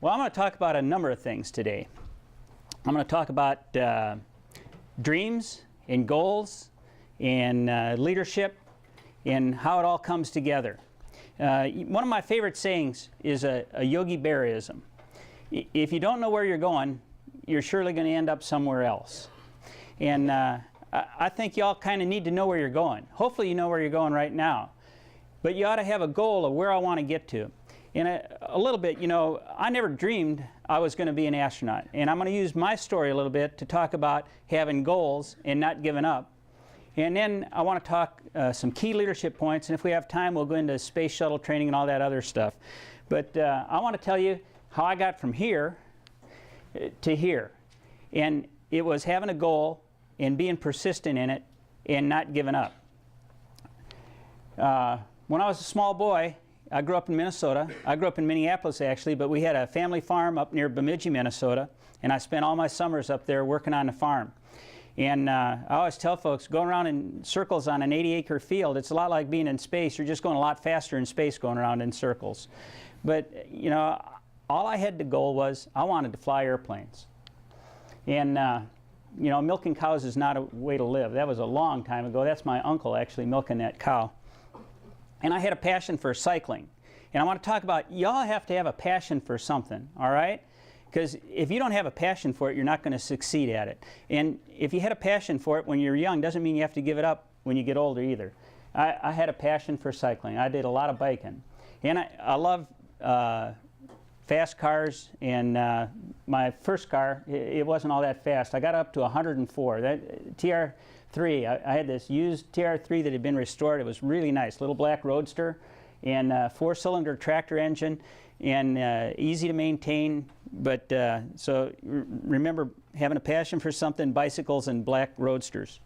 Well, I'm going to talk about a number of things today. I'm going to talk about dreams and goals and leadership and how it all comes together. One of my favorite sayings is a Yogi Berraism. If you don't know where you're going, you're surely going to end up somewhere else. And I think you all kind of need to know where you're going. Hopefully you know where you're going right now. But you ought to have a goal of where I want to get to. And a little bit, you know, I never dreamed I was going to be an astronaut. And I'm going to use my story a little bit to talk about having goals and not giving up. And then I want to talk some key leadership points. And if we have time, we'll go into space shuttle training and all that other stuff. But I want to tell you how I got from here to here. And it was having a goal and being persistent in it and not giving up. When I was a small boy, I grew up in Minnesota. I grew up in Minneapolis, actually, but we had a family farm up near Bemidji, Minnesota, and I spent all my summers up there working on the farm. And I always tell folks, going around in circles on an 80-acre field, it's a lot like being in space. You're just going a lot faster in space going around in circles. But, you know, all I had to goal was I wanted to fly airplanes. And, you know, milking cows is not a way to live. That was a long time ago. That's my uncle actually milking that cow. And I had a passion for cycling. And I want to talk about, y'all have to have a passion for something, all right? Because if you don't have a passion for it, you're not going to succeed at it. And if you had a passion for it when you're young, doesn't mean you have to give it up when you get older either. I had a passion for cycling. I did a lot of biking. And I love fast cars, and my first car, it wasn't all that fast. I got up to 104. That TR3, I had this used TR3 that had been restored. It was really nice, little black roadster, and four-cylinder tractor engine, and easy to maintain. But so remember having a passion for something, bicycles and black roadsters.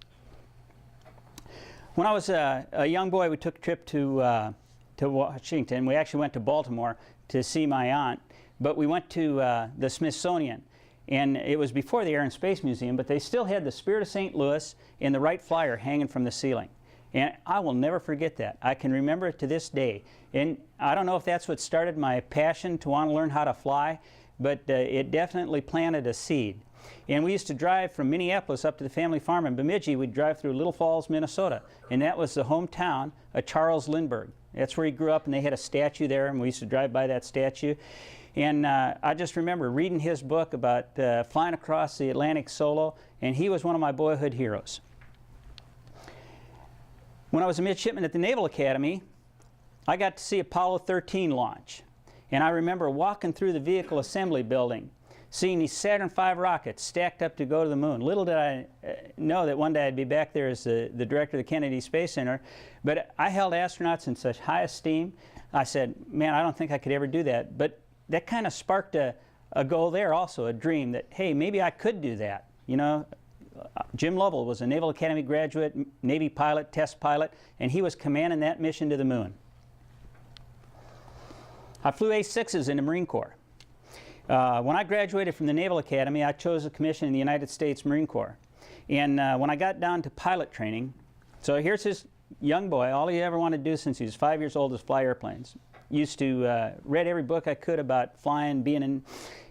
When I was a young boy, we took a trip to Washington. We actually went to Baltimore to see my aunt, but we went to the Smithsonian. And it was before the Air and Space Museum, but they still had the Spirit of St. Louis and the Wright Flyer hanging from the ceiling. And I will never forget that. I can remember it to this day. And I don't know if that's what started my passion to want to learn how to fly, but it definitely planted a seed. And we used to drive from Minneapolis up to the family farm in Bemidji. We'd drive through Little Falls, Minnesota. And that was the hometown of Charles Lindbergh. That's where he grew up, and they had a statue there, and we used to drive by that statue. And I just remember reading his book about flying across the Atlantic solo, and he was one of my boyhood heroes. When I was a midshipman at the Naval Academy, I got to see Apollo 13 launch. And I remember walking through the vehicle assembly building, seeing these Saturn V rockets stacked up to go to the moon. Little did I know that one day I'd be back there as the director of the Kennedy Space Center. But I held astronauts in such high esteem. I said, man, I don't think I could ever do that. But that kind of sparked a goal there also, a dream that, hey, maybe I could do that. You know, Jim Lovell was a Naval Academy graduate, Navy pilot, test pilot, and he was commanding that mission to the moon. I flew A6s in the Marine Corps. When I graduated from the Naval Academy, I chose a commission in the United States Marine Corps. And when I got down to pilot training, so here's this young boy, all he ever wanted to do since he was 5 years old is fly airplanes. Used to read every book I could about flying, being in,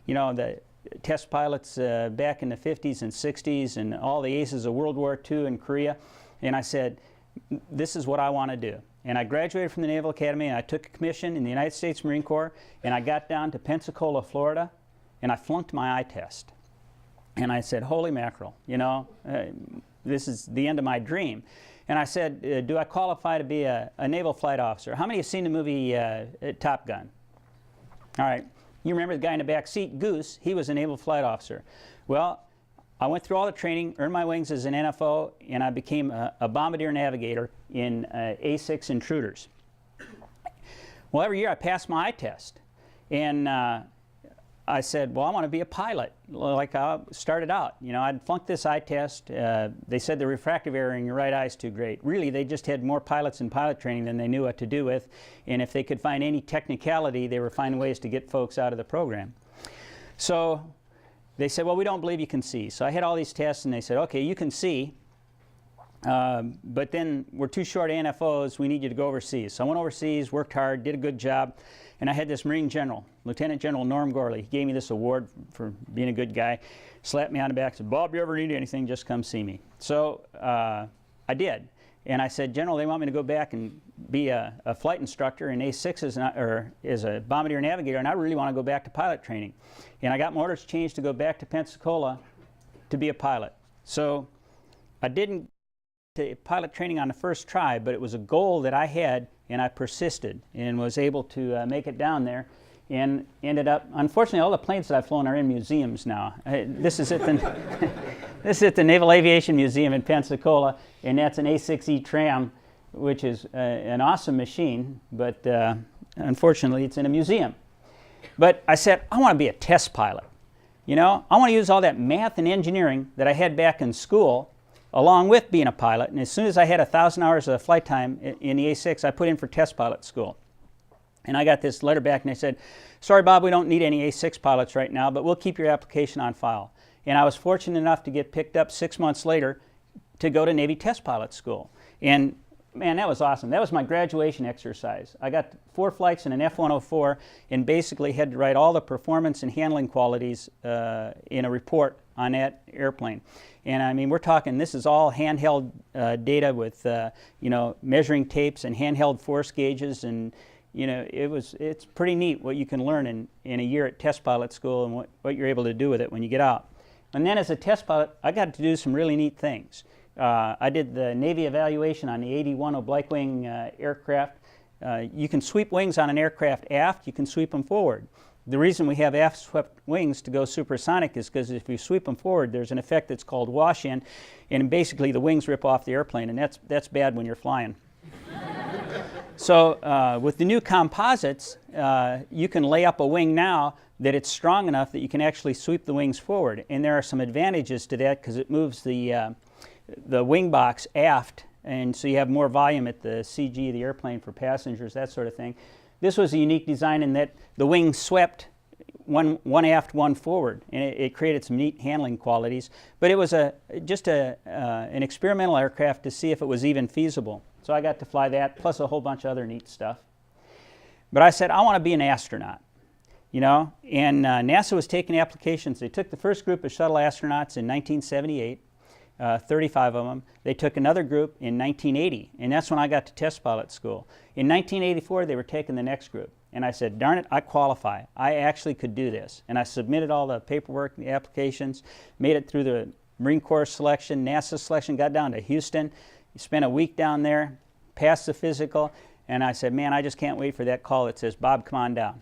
you know, the test pilots back in the 50s and 60s and all the aces of World War II in Korea. And I said, this is what I want to do. And I graduated from the Naval Academy, and I took a commission in the United States Marine Corps, and I got down to Pensacola, Florida, and I flunked my eye test. And I said, holy mackerel, you know, this is the end of my dream. And I said, do I qualify to be a naval flight officer? How many have seen the movie Top Gun? All right. You remember the guy in the back seat, Goose? He was a naval flight officer. Well, I went through all the training, earned my wings as an NFO, and I became a bombardier navigator in A6 intruders. Well, every year I passed my eye test. And I said, well, I want to be a pilot, like I started out. You know, I'd flunked this eye test. They said the refractive error in your right eye is too great. Really, they just had more pilots in pilot training than they knew what to do with. And if they could find any technicality, they were finding ways to get folks out of the program. So they said, well, we don't believe you can see. So I had all these tests, and they said, okay, you can see, but then we're too short NFOs. We need you to go overseas. So I went overseas, worked hard, did a good job, and I had this Marine general Lieutenant General Norm Gorley. He gave me this award for being a good guy, slapped me on the back, said, Bob, you ever need anything, just come see me. So I did. And I said, General, they want me to go back and be a flight instructor in A6s or as a bombardier navigator, and I really want to go back to pilot training. And I got my orders changed to go back to Pensacola to be a pilot. So I didn't get to pilot training on the first try, but it was a goal that I had, and I persisted and was able to make it down there and ended up, unfortunately, all the planes that I've flown are in museums now. This is at the, this is at the Naval Aviation Museum in Pensacola, and that's an A6E tram, which is an awesome machine, but unfortunately it's in a museum. But I said, I want to be a test pilot. You know, I want to use all that math and engineering that I had back in school along with being a pilot, and as soon as I had 1,000 hours of flight time in the A6, I put in for test pilot school. And I got this letter back and they said, sorry Bob, we don't need any A6 pilots right now, but we'll keep your application on file. And I was fortunate enough to get picked up 6 months later to go to Navy test pilot school. And man, that was awesome. That was my graduation exercise. I got 4 flights in an F-104 and basically had to write all the performance and handling qualities in a report on that airplane. And I mean, we're talking, this is all handheld data with, you know, measuring tapes and handheld force gauges, and you know, it's pretty neat what you can learn in a year at test pilot school and what you're able to do with it when you get out. And then as a test pilot, I got to do some really neat things. I did the Navy evaluation on the 81 oblique wing aircraft. You can sweep wings on an aircraft aft, you can sweep them forward. The reason we have aft swept wings to go supersonic is because if you sweep them forward, there's an effect that's called wash-in, and basically the wings rip off the airplane, and that's bad when you're flying. So with the new composites, you can lay up a wing now that it's strong enough that you can actually sweep the wings forward. And there are some advantages to that because it moves the wing box aft, and so you have more volume at the CG of the airplane for passengers, that sort of thing. This was a unique design in that the wing swept one aft, one forward, and it created some neat handling qualities. But it was just an experimental aircraft to see if it was even feasible. So I got to fly that, plus a whole bunch of other neat stuff. But I said, I want to be an astronaut, you know, and NASA was taking applications. They took the first group of shuttle astronauts in 1978, 35 of them. They took another group in 1980, and that's when I got to test pilot school. In 1984, they were taking the next group. And I said, darn it, I qualify. I actually could do this. And I submitted all the paperwork, the applications, made it through the Marine Corps selection, NASA selection, got down to Houston. Spent a week down there, passed the physical, and I said, man, I just can't wait for that call that says, Bob, come on down.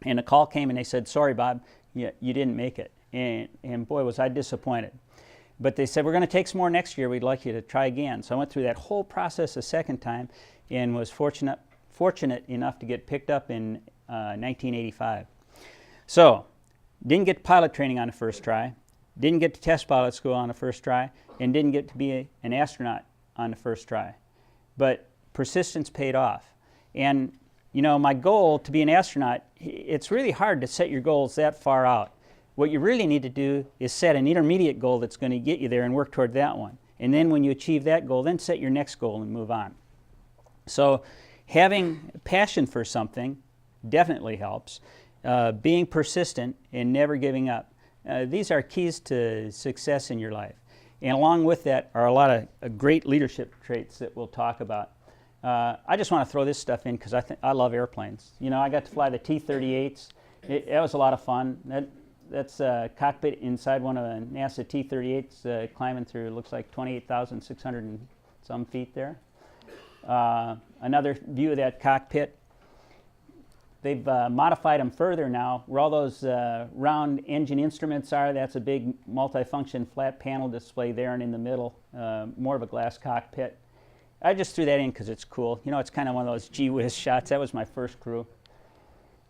And the call came and they said, sorry, Bob, you didn't make it. And boy, was I disappointed. But they said, we're going to take some more next year. We'd like you to try again. So I went through that whole process a second time and was fortunate enough to get picked up in 1985. So, didn't get pilot training on the first try, didn't get to test pilot school on the first try, and didn't get to be an astronaut on the first try. But persistence paid off. And you know, my goal to be an astronaut, it's really hard to set your goals that far out. What you really need to do is set an intermediate goal that's going to get you there and work toward that one. And then when you achieve that goal, then set your next goal and move on. So having passion for something definitely helps. Being persistent and never giving up. These are keys to success in your life. And along with that are a lot of great leadership traits that we'll talk about. I just want to throw this stuff in because I love airplanes. You know, I got to fly the T-38s. That was a lot of fun. That's a cockpit inside one of the NASA T-38s climbing through, looks like 28,600 and some feet there. Another view of that cockpit. They've modified them further now. Where all those round engine instruments are, that's a big multifunction flat panel display there and in the middle, more of a glass cockpit. I just threw that in because it's cool. You know, it's kind of one of those gee whiz shots. That was my first crew.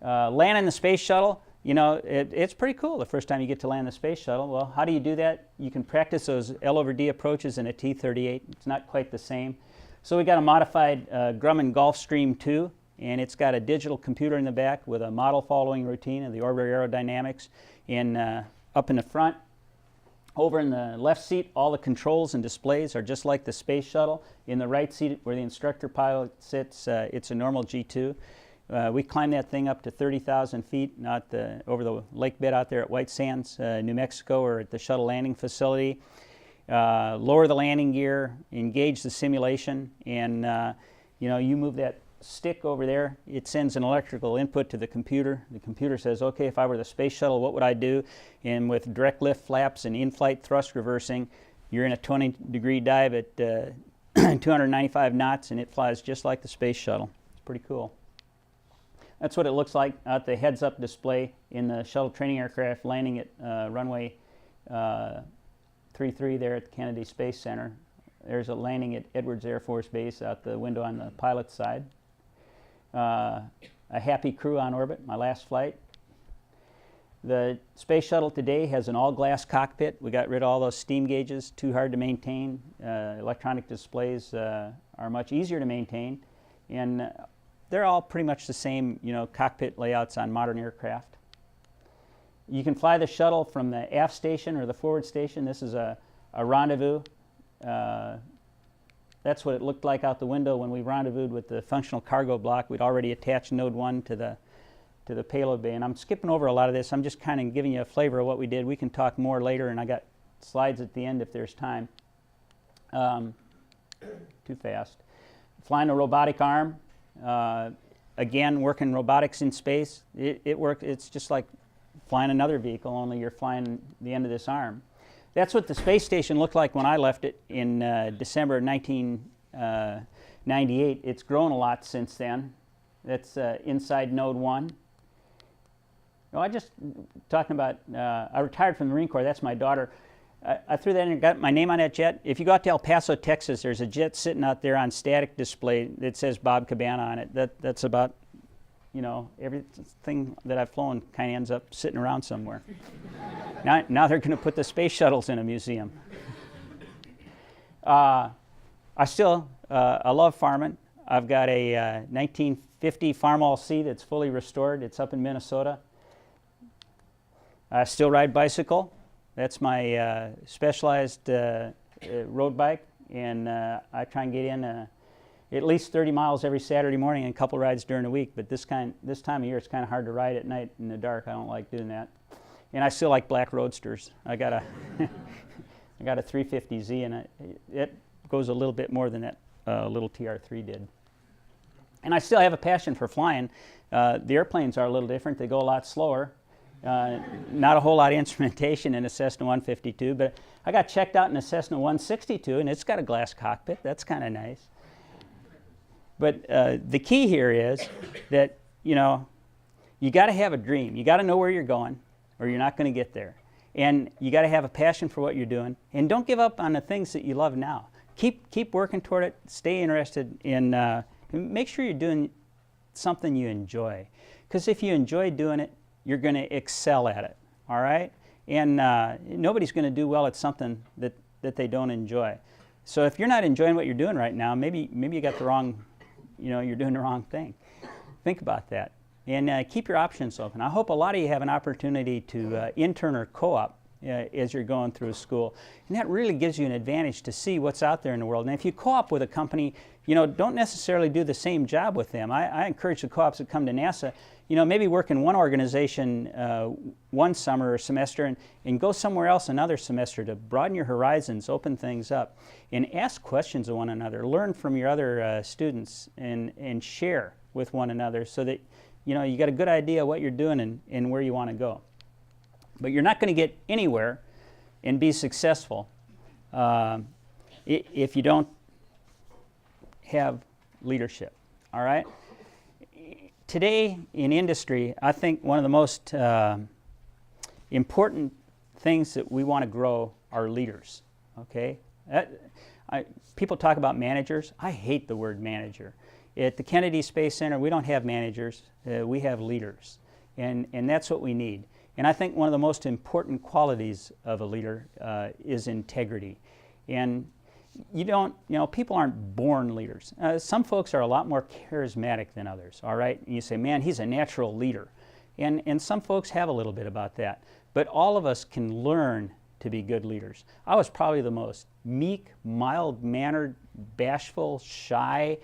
Landing the space shuttle, you know, it's pretty cool the first time you get to land the space shuttle. Well, how do you do that? You can practice those L/D approaches in a T-38. It's not quite the same. So we got a modified Grumman Gulfstream 2, and it's got a digital computer in the back with a model following routine of the orbiter aerodynamics. And up in the front, over in the left seat, all the controls and displays are just like the space shuttle. In the right seat where the instructor pilot sits, it's a normal G2. We climbed that thing up to 30,000 feet over the lake bed out there at White Sands, New Mexico, or at the shuttle landing facility. Lower the landing gear, engage the simulation, and you move that stick over there, it sends an electrical input to the computer. The computer says, okay, if I were the space shuttle, what would I do? And with direct lift flaps and in-flight thrust reversing, you're in a 20-degree dive at 295 knots, and it flies just like the space shuttle. It's pretty cool. That's what it looks like out the heads-up display in the shuttle training aircraft landing at runway 33 there at the Kennedy Space Center. There's a landing at Edwards Air Force Base out the window on the pilot's side. A happy crew on orbit, my last flight. The space shuttle today has an all-glass cockpit. We got rid of all those steam gauges, too hard to maintain. Electronic displays are much easier to maintain, and they're all pretty much the same, cockpit layouts on modern aircraft. You can fly the shuttle from the aft station or the forward station. This is a rendezvous. That's what it looked like out the window when we rendezvoused with the functional cargo block. We'd already attached Node 1 to the payload bay. And I'm skipping over a lot of this. I'm just kind of giving you a flavor of what we did. We can talk more later, and I got slides at the end if there's time. Too fast. Flying a robotic arm. Again, working robotics in space. It's just like flying another vehicle, only you're flying the end of this arm. That's what the space station looked like when I left it in December of 1998. It's grown a lot since then. That's inside Node 1. I just talking about, I retired from the Marine Corps. That's my daughter. I threw that in and got my name on that jet. If you go out to El Paso, Texas, there's a jet sitting out there on static display that says Bob Cabana on it. That's about, everything that I've flown kind of ends up sitting around somewhere. Now they're going to put the space shuttles in a museum. I love farming. I've got a 1950 Farmall C that's fully restored. It's up in Minnesota. I still ride bicycle. That's my specialized road bike, and I try and get in at least 30 miles every Saturday morning and a couple rides during the week. But this time of year, it's kind of hard to ride at night in the dark. I don't like doing that. And I still like black roadsters. I got a 350Z, and it goes a little bit more than that little TR3 did. And I still have a passion for flying. The airplanes are a little different. They go a lot slower. Not a whole lot of instrumentation in a Cessna 152, but I got checked out in a Cessna 162, and it's got a glass cockpit. That's kind of nice. But the key here is that, you got to have a dream. You got to know where you're going, or you're not going to get there. And you got to have a passion for what you're doing. And don't give up on the things that you love now. Keep working toward it. Stay interested in, make sure you're doing something you enjoy. Because if you enjoy doing it, you're going to excel at it, all right? And nobody's going to do well at something that they don't enjoy. So if you're not enjoying what you're doing right now, maybe you got the wrong, you're doing the wrong thing. Think about that. And keep your options open. I hope a lot of you have an opportunity to intern or co-op as you're going through school. And that really gives you an advantage to see what's out there in the world. And if you co-op with a company, don't necessarily do the same job with them. I encourage the co-ops that come to NASA, maybe work in one organization one summer or semester and go somewhere else another semester to broaden your horizons, open things up, and ask questions of one another. Learn from your other students and share with one another so that you got a good idea of what you're doing and where you want to go. But you're not going to get anywhere and be successful if you don't have leadership, all right? Today in industry, I think one of the most important things that we want to grow are leaders, okay? People talk about managers. I hate the word manager. At the Kennedy Space Center, we don't have managers. We have leaders, and that's what we need. And I think one of the most important qualities of a leader is integrity. And people aren't born leaders. Some folks are a lot more charismatic than others, all right? And you say, man, he's a natural leader. And some folks have a little bit about that. But all of us can learn to be good leaders. I was probably the most meek, mild-mannered, bashful, shy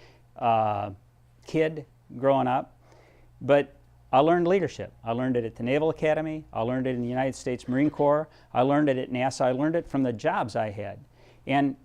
kid growing up. But I learned leadership. I learned it at the Naval Academy. I learned it in the United States Marine Corps. I learned it at NASA. I learned it from the jobs I had. And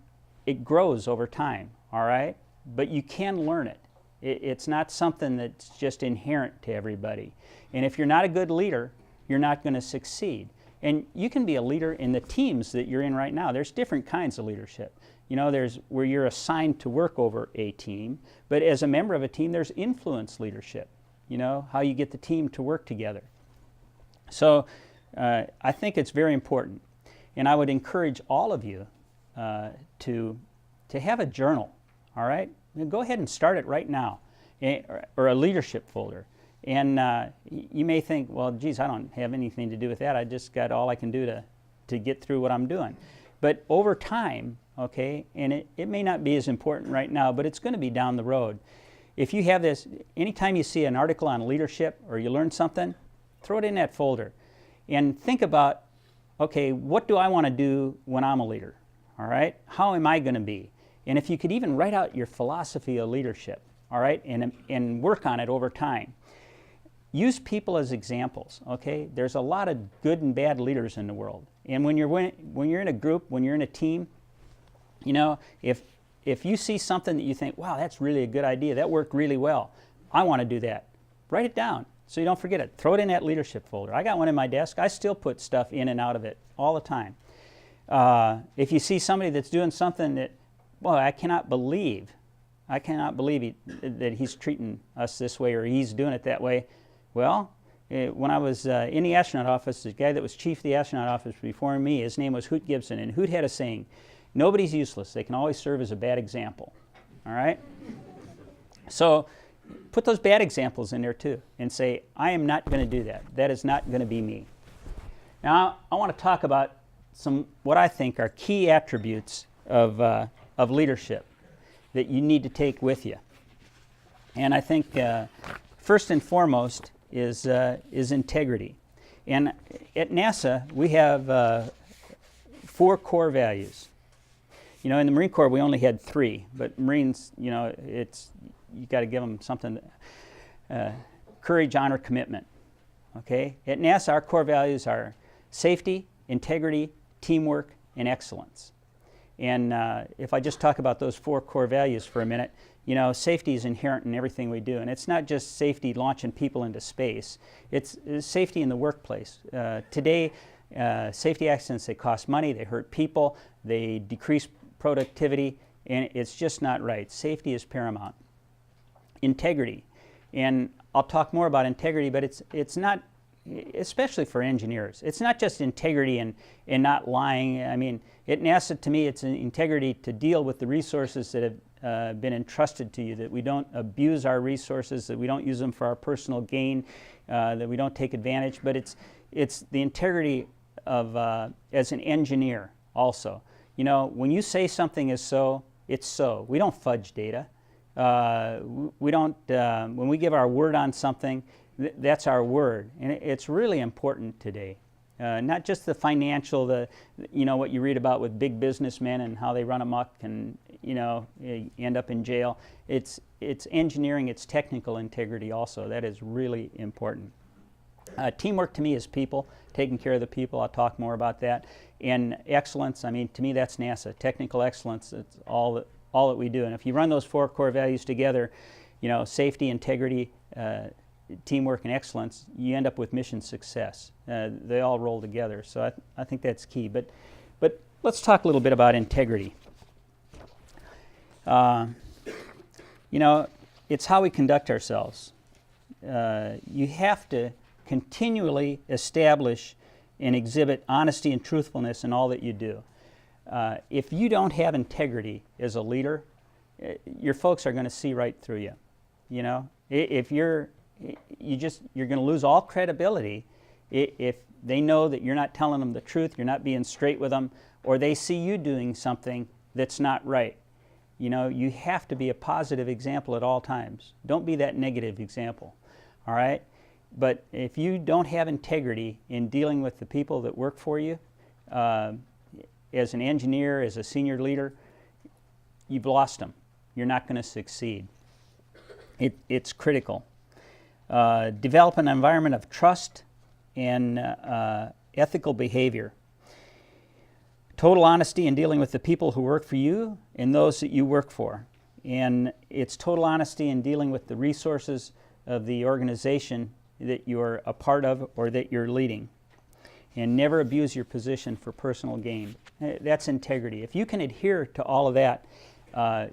it grows over time, all right? But you can learn it. It's not something that's just inherent to everybody. And if you're not a good leader, you're not going to succeed. And you can be a leader in the teams that you're in right now. There's different kinds of leadership. You know, there's where you're assigned to work over a team, but as a member of a team, there's influence leadership. You know, how you get the team to work together. So I think it's very important. And I would encourage all of you to have a journal, all right? Go ahead and start it right now, or a leadership folder. And you may think, well, geez, I don't have anything to do with that. I just got all I can do to get through what I'm doing. But over time, okay, and it may not be as important right now, but it's going to be down the road. If you have this, anytime you see an article on leadership or you learn something, throw it in that folder. And think about, okay, what do I want to do when I'm a leader? All right? How am I going to be? And if you could even write out your philosophy of leadership, all right, and work on it over time. Use people as examples, okay? There's a lot of good and bad leaders in the world. And when you're in a group, when you're in a team, you know, if you see something that you think, wow, that's really a good idea, that worked really well, I want to do that, write it down so you don't forget it. Throw it in that leadership folder. I got one in my desk. I still put stuff in and out of it all the time. If you see somebody that's doing something that, well, I cannot believe that he's treating us this way or he's doing it that way. Well, when I was in the astronaut office, the guy that was chief of the astronaut office before me, his name was Hoot Gibson, and Hoot had a saying, nobody's useless. They can always serve as a bad example. All right? So put those bad examples in there too and say, I am not going to do that. That is not going to be me. Now, I want to talk about what I think are key attributes of leadership that you need to take with you. And I think first and foremost is integrity. And at NASA, we have 4 core values. You know, in the Marine Corps, we only had 3, but Marines, you know, you got to give them something. Courage, honor, commitment. Okay? At NASA, our core values are safety, integrity, teamwork, and excellence. And if I just talk about those 4 core values for a minute, you know, safety is inherent in everything we do. And it's not just safety launching people into space. It's safety in the workplace. Today, safety accidents, they cost money, they hurt people, they decrease productivity, and it's just not right. Safety is paramount. Integrity. And I'll talk more about integrity, but it's not, especially for engineers, it's not just integrity and not lying. I mean, at NASA, to me, it's an integrity to deal with the resources that have been entrusted to you, that we don't abuse our resources, that we don't use them for our personal gain, that we don't take advantage, but it's the integrity of, as an engineer also. You know, when you say something is so, it's so. We don't fudge data. We don't, when we give our word on something, that's our word. And it's really important today. Not just the financial, you know, what you read about with big businessmen and how they run amok and, you know, end up in jail. It's engineering, it's technical integrity also. That is really important. Teamwork to me is people, taking care of the people. I'll talk more about that. And excellence, I mean, to me that's NASA. Technical excellence, it's all that we do. And if you run those 4 core values together, you know, safety, integrity, teamwork, and excellence, you end up with mission success. They all roll together. So I think that's key. But let's talk a little bit about integrity. You know, it's how we conduct ourselves. You have to continually establish and exhibit honesty and truthfulness in all that you do. If you don't have integrity as a leader, your folks are going to see right through you. You know, if you're going to lose all credibility if they know that you're not telling them the truth, you're not being straight with them, or they see you doing something that's not right. You know, you have to be a positive example at all times. Don't be that negative example, all right? But if you don't have integrity in dealing with the people that work for you, as an engineer, as a senior leader, you've lost them. You're not going to succeed. It's critical. develop an environment of trust and ethical behavior. Total honesty in dealing with the people who work for you and those that you work for. And it's total honesty in dealing with the resources of the organization that you're a part of or that you're leading. And never abuse your position for personal gain. That's integrity. If you can adhere to all of that,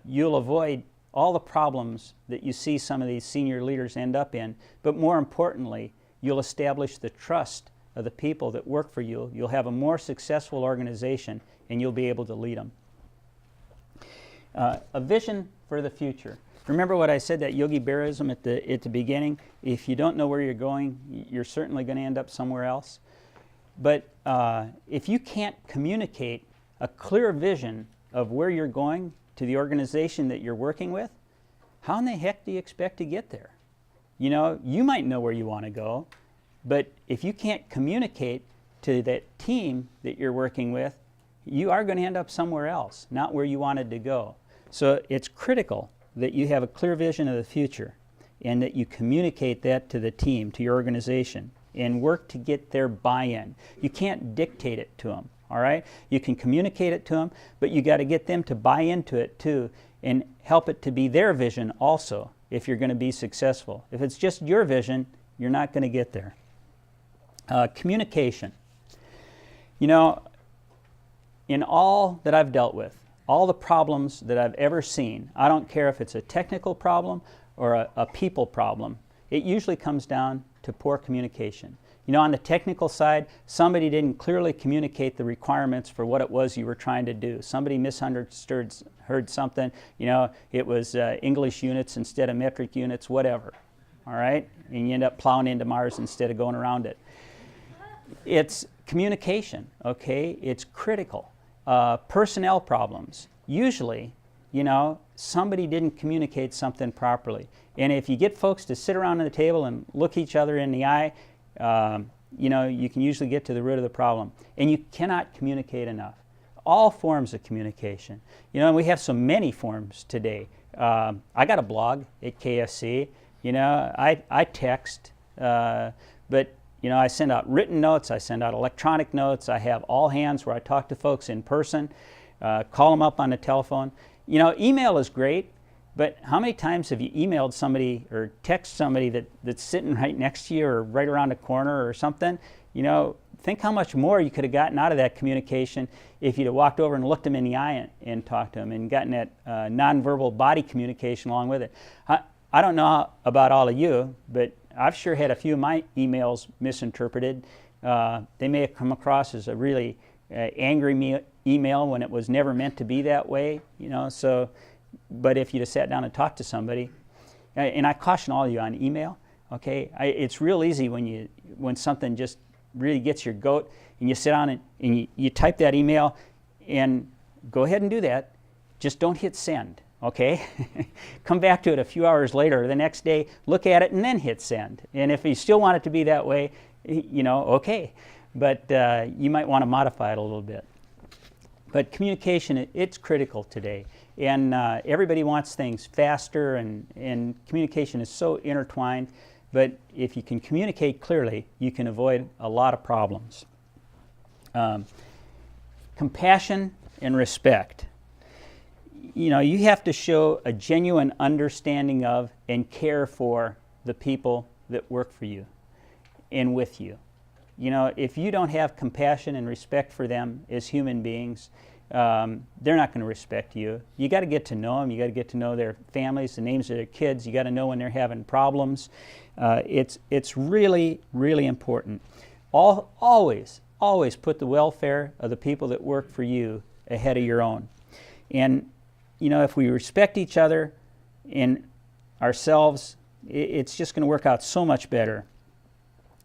you'll avoid all the problems that you see some of these senior leaders end up in, but more importantly, you'll establish the trust of the people that work for you. You'll have a more successful organization, and you'll be able to lead them. A vision for the future. Remember what I said, that Yogi Berraism at the beginning? If you don't know where you're going, you're certainly going to end up somewhere else. But if you can't communicate a clear vision of where you're going to the organization that you're working with, how in the heck do you expect to get there? You know, you might know where you want to go, but if you can't communicate to that team that you're working with, you are going to end up somewhere else, not where you wanted to go. So it's critical that you have a clear vision of the future and that you communicate that to the team, to your organization, and work to get their buy-in. You can't dictate it to them, all right? You can communicate it to them, but you got to get them to buy into it too and help it to be their vision also if you're going to be successful. If it's just your vision, you're not going to get there. Communication. You know, in all that I've dealt with, all the problems that I've ever seen, I don't care if it's a technical problem or a people problem, it usually comes down to poor communication. You know, on the technical side, somebody didn't clearly communicate the requirements for what it was you were trying to do. Somebody misunderstood, heard something, you know, it was English units instead of metric units, whatever, all right? And you end up plowing into Mars instead of going around it. It's communication, okay? It's critical. Personnel problems. Usually, you know, somebody didn't communicate something properly. And if you get folks to sit around at the table and look each other in the eye, you know, you can usually get to the root of the problem. And you cannot communicate enough. All forms of communication. You know, and we have so many forms today. I got a blog at KSC. You know, I text, but you know, I send out written notes, I send out electronic notes, I have all hands where I talk to folks in person, call them up on the telephone. You know, email is great, but how many times have you emailed somebody or text somebody that's sitting right next to you or right around the corner or something? You know, think how much more you could have gotten out of that communication if you'd have walked over and looked them in the eye and talked to them and gotten that nonverbal body communication along with it. I don't know about all of you, but I've sure had a few of my emails misinterpreted. They may have come across as a really angry email when it was never meant to be that way, you know. So, but if you'd have sat down and talked to somebody, and I caution all of you on email, okay, it's real easy when something just really gets your goat, and you sit down and you type that email, and go ahead and do that. Just don't hit send. Okay, come back to it a few hours later, the next day, look at it and then hit send. And if you still want it to be that way, you know, okay. But you might want to modify it a little bit. But communication, it's critical today. And everybody wants things faster, and communication is so intertwined. But if you can communicate clearly, you can avoid a lot of problems. Compassion and respect. You know, you have to show a genuine understanding of and care for the people that work for you and with you. You know, if you don't have compassion and respect for them as human beings, they're not going to respect you. You got to get to know them. You got to get to know their families, the names of their kids. You got to know when they're having problems. It's really, really important. Always put the welfare of the people that work for you ahead of your own. And you know, if we respect each other and ourselves, it's just going to work out so much better.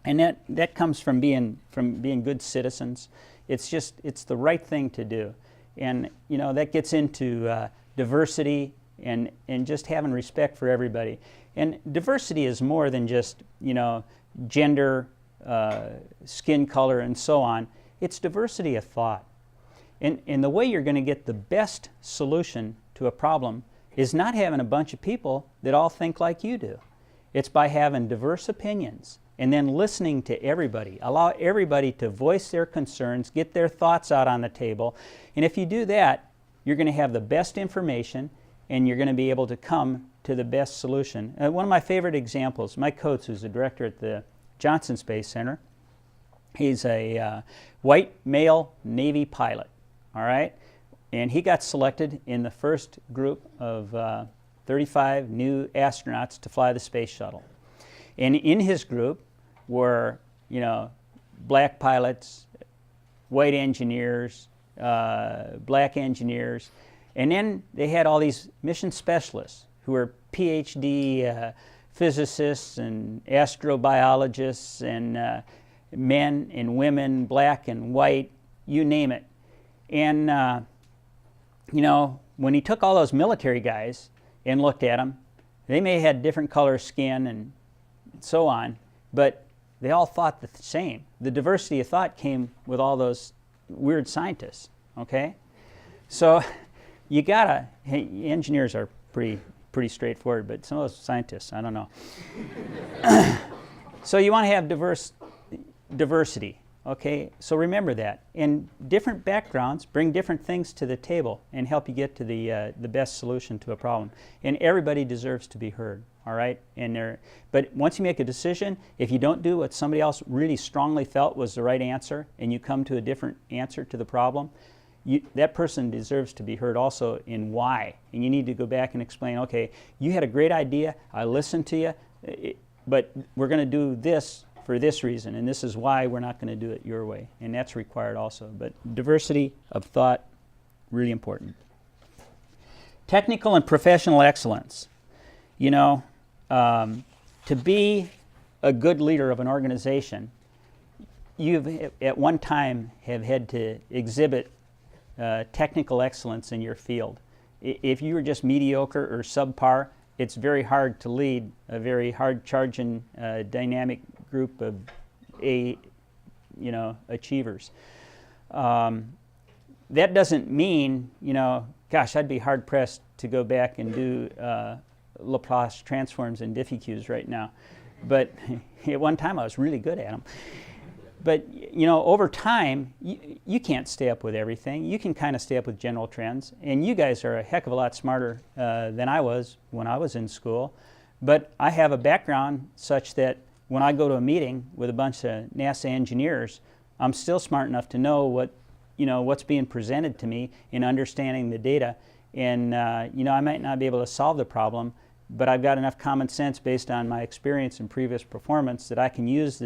And that comes from being good citizens. It's the right thing to do. And you know, that gets into diversity and just having respect for everybody. And diversity is more than just, you know, gender, skin color, and so on. It's diversity of thought. And the way you're going to get the best solution to a problem is not having a bunch of people that all think like you do. It's by having diverse opinions and then listening to everybody. Allow everybody to voice their concerns, get their thoughts out on the table. And if you do that, you're going to have the best information and you're going to be able to come to the best solution. One of my favorite examples, Mike Coates, who's the director at the Johnson Space Center, he's a white male Navy pilot, all right? And he got selected in the first group of 35 new astronauts to fly the space shuttle. And in his group were, you know, black pilots, white engineers, black engineers, and then they had all these mission specialists who were PhD physicists and astrobiologists and men and women, black and white, you name it. And, you know, when he took all those military guys and looked at them, they may have had different color skin and so on, but they all thought the same. The diversity of thought came with all those weird scientists, okay? So you gotta, hey, engineers are pretty straightforward, but some of those scientists, I don't know. So you want to have diversity, okay? So remember that. And different backgrounds bring different things to the table and help you get to the best solution to a problem. And everybody deserves to be heard, all right? But once you make a decision, if you don't do what somebody else really strongly felt was the right answer and you come to a different answer to the problem, that person deserves to be heard also in why. And you need to go back and explain, okay, you had a great idea, I listened to you, but we're going to do this for this reason, and this is why we're not going to do it your way. And that's required also. But diversity of thought, really important. Technical and professional excellence. You know, to be a good leader of an organization, you've at one time have had to exhibit technical excellence in your field. If you were just mediocre or subpar, it's very hard to lead a very hard-charging, dynamic group of achievers. That doesn't mean, you know, gosh, I'd be hard-pressed to go back and do Laplace transforms and diffie-qs right now. But at one time I was really good at them. But, you know, over time, you can't stay up with everything. You can kind of stay up with general trends. And you guys are a heck of a lot smarter than I was when I was in school. But I have a background such that when I go to a meeting with a bunch of NASA engineers, I'm still smart enough to know what's being presented to me in understanding the data. And, you know, I might not be able to solve the problem, but I've got enough common sense based on my experience and previous performance that I can use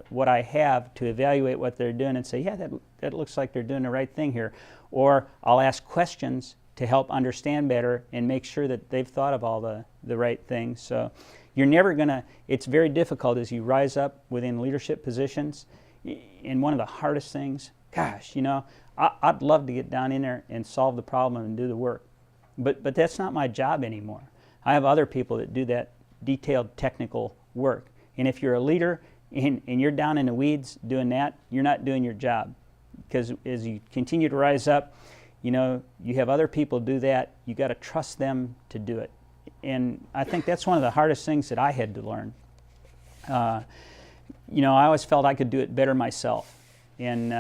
what I have to evaluate what they're doing and say, yeah, that looks like they're doing the right thing here. Or I'll ask questions to help understand better and make sure that they've thought of all the right things. So you're never going to, it's very difficult as you rise up within leadership positions. And one of the hardest things, gosh, you know, I'd love to get down in there and solve the problem and do the work. But that's not my job anymore. I have other people that do that detailed technical work. And if you're a leader and you're down in the weeds doing that, you're not doing your job. Because as you continue to rise up, you know, you have other people do that. You got to trust them to do it. And I think that's one of the hardest things that I had to learn. You know, I always felt I could do it better myself, and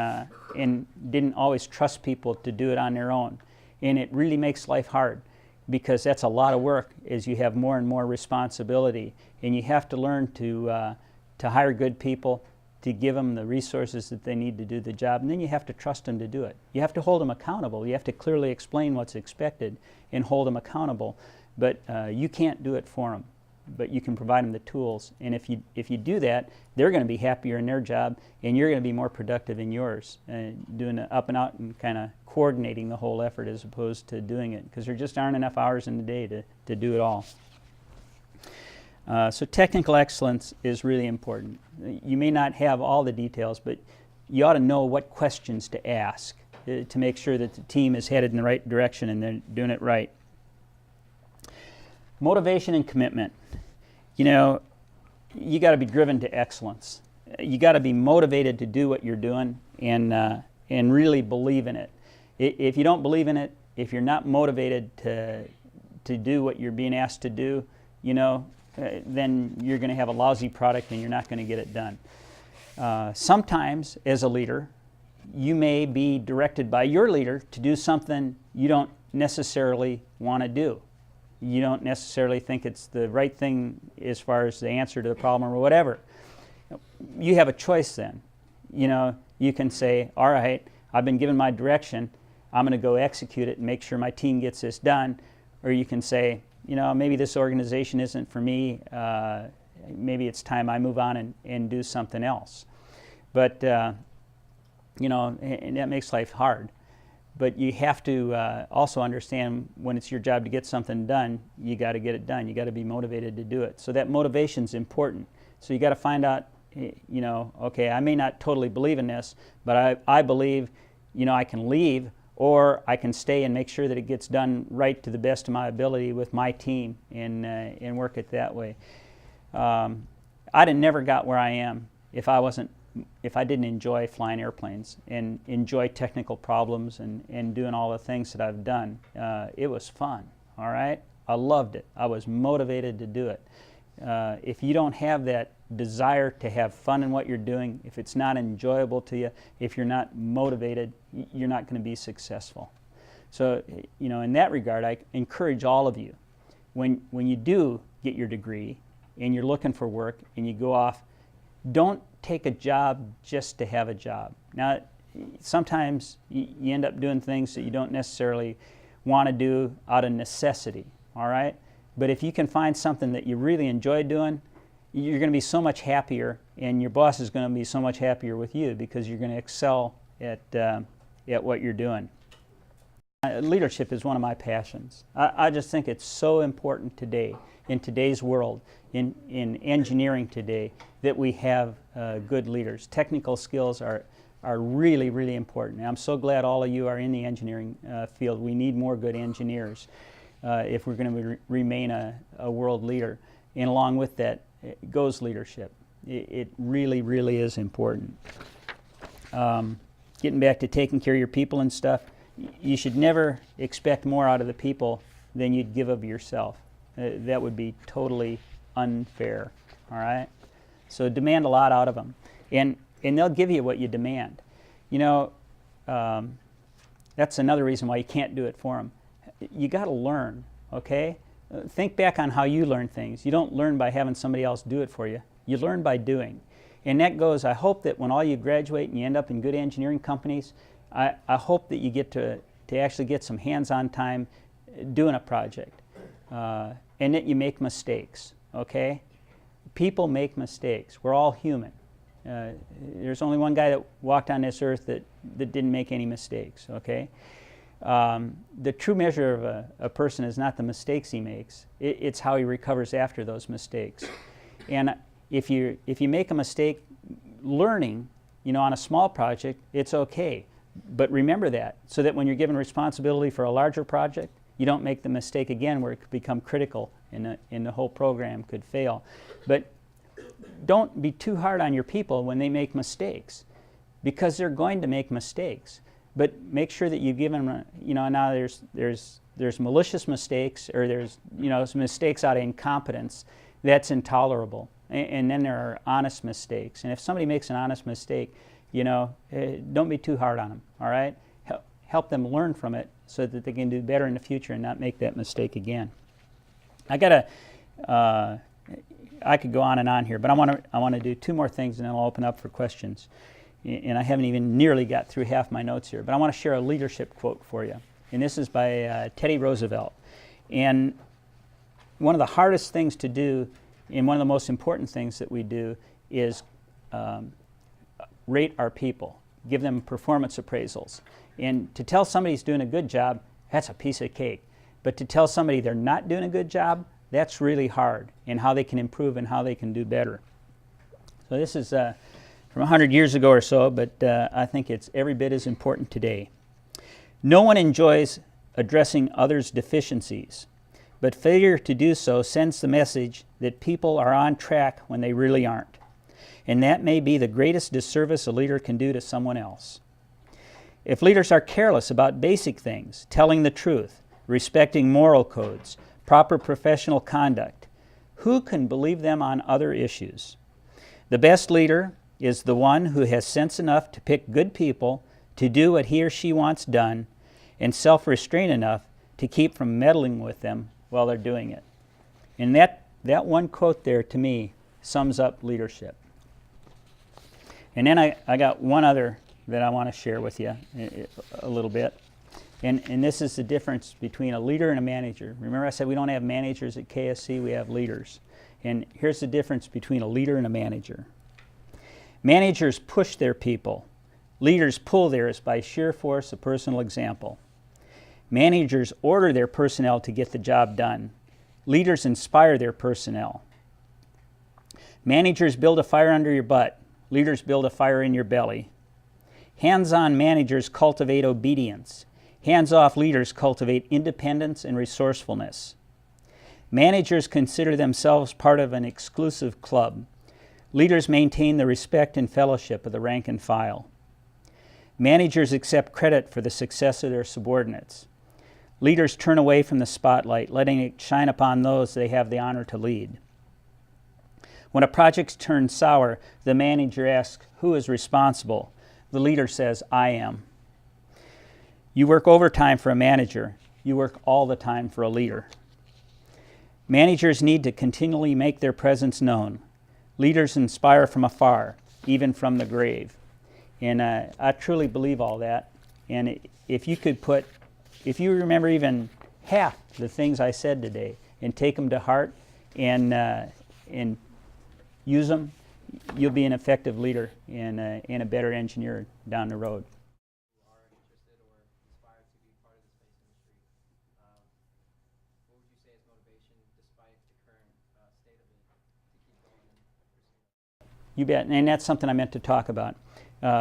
didn't always trust people to do it on their own. And it really makes life hard, because that's a lot of work as you have more and more responsibility. And you have to learn to hire good people, to give them the resources that they need to do the job, and then you have to trust them to do it. You have to hold them accountable. You have to clearly explain what's expected and hold them accountable. But you can't do it for them, but you can provide them the tools. And if you do that, they're going to be happier in their job, and you're going to be more productive in yours, doing it up and out and kind of coordinating the whole effort as opposed to doing it, because there just aren't enough hours in the day to do it all. So technical excellence is really important. You may not have all the details, but you ought to know what questions to ask to make sure that the team is headed in the right direction and they're doing it right. Motivation and commitment. You know, you got to be driven to excellence. You got to be motivated to do what you're doing and really believe in it. If you don't believe in it, if you're not motivated to do what you're being asked to do, you know, then you're going to have a lousy product and you're not going to get it done. Sometimes, as a leader, you may be directed by your leader to do something you don't necessarily want to do. You don't necessarily think it's the right thing as far as the answer to the problem or whatever. You have a choice then. You know, you can say, all right, I've been given my direction, I'm going to go execute it and make sure my team gets this done. Or you can say, you know, maybe this organization isn't for me, maybe it's time I move on and do something else. But, you know, and that makes life hard. But you have to also understand when it's your job to get something done, you got to get it done. You got to be motivated to do it. So that motivation's important. So you got to find out, you know, okay, I may not totally believe in this, but I believe, you know, I can leave or I can stay and make sure that it gets done right to the best of my ability with my team and work it that way. I'd have never got where I am if I didn't enjoy flying airplanes and enjoy technical problems and doing all the things that I've done. It was fun, all right? I loved it. I was motivated to do it. If you don't have that desire to have fun in what you're doing, if it's not enjoyable to you, if you're not motivated, you're not going to be successful. So, you know, in that regard, I encourage all of you, when you do get your degree and you're looking for work and you go off, don't take a job just to have a job. Now, sometimes you end up doing things that you don't necessarily want to do out of necessity, all right? But if you can find something that you really enjoy doing, you're going to be so much happier, and your boss is going to be so much happier with you because you're going to excel at what you're doing. Leadership is one of my passions. I just think it's so important today, in today's world, in engineering today, that we have good leaders. Technical skills are really, really important. And I'm so glad all of you are in the engineering field. We need more good engineers if we're going to remain a world leader. And along with that goes leadership. It really, really is important. Getting back to taking care of your people and stuff, you should never expect more out of the people than you'd give of yourself. That would be totally unfair, all right? So demand a lot out of them, and they'll give you what you demand. You know, that's another reason why you can't do it for them. You got to learn, okay? Think back on how you learn things. You don't learn by having somebody else do it for you. You learn by doing. And that goes, I hope that when all you graduate and you end up in good engineering companies, I hope that you get to actually get some hands-on time doing a project. And that you make mistakes, okay? People make mistakes. We're all human. There's only one guy that walked on this earth that didn't make any mistakes, okay? The true measure of a person is not the mistakes he makes. It's how he recovers after those mistakes. And if you make a mistake learning, you know, on a small project, it's okay. But remember that, so that when you're given responsibility for a larger project, you don't make the mistake again where it could become critical and the whole program could fail. But don't be too hard on your people when they make mistakes, because they're going to make mistakes. But make sure that you give them, you know, now there's malicious mistakes, or there's, you know, some mistakes out of incompetence. That's intolerable. And then there are honest mistakes. And if somebody makes an honest mistake, you know, don't be too hard on them, all right? Help them learn from it so that they can do better in the future and not make that mistake again. I could go on and on here, but I want to do two more things, and then I'll open up for questions. And I haven't even nearly got through half my notes here, but I want to share a leadership quote for you. And this is by Teddy Roosevelt. And one of the hardest things to do, and one of the most important things that we do, is rate our people, give them performance appraisals. And to tell somebody's doing a good job, that's a piece of cake. But to tell somebody they're not doing a good job, that's really hard, and how they can improve and how they can do better. So this is from 100 years ago or so, but I think it's every bit as important today. No one enjoys addressing others' deficiencies, but failure to do so sends the message that people are on track when they really aren't. And that may be the greatest disservice a leader can do to someone else. If leaders are careless about basic things, telling the truth, respecting moral codes, proper professional conduct, Who can believe them on other issues? The best leader is the one who has sense enough to pick good people to do what he or she wants done, and self-restraint enough to keep from meddling with them while they're doing it. And that one quote there, to me, sums up leadership. And then I got one other that I want to share with you a little bit. And this is the difference between a leader and a manager. Remember I said we don't have managers at KSC, we have leaders. And here's the difference between a leader and a manager. Managers push their people. Leaders pull theirs by sheer force of personal example. Managers order their personnel to get the job done. Leaders inspire their personnel. Managers build a fire under your butt. Leaders build a fire in your belly. Hands-on managers cultivate obedience. Hands-off leaders cultivate independence and resourcefulness. Managers consider themselves part of an exclusive club. Leaders maintain the respect and fellowship of the rank and file. Managers accept credit for the success of their subordinates. Leaders turn away from the spotlight, letting it shine upon those they have the honor to lead. When a project turns sour, the manager asks, "Who is responsible?" The leader says, "I am." You work overtime for a manager. You work all the time for a leader. Managers need to continually make their presence known. Leaders inspire from afar, even from the grave. And I truly believe all that. And if you remember even half the things I said today and take them to heart and use them, you'll be an effective leader and a better engineer down the road. You bet, and that's something I meant to talk about.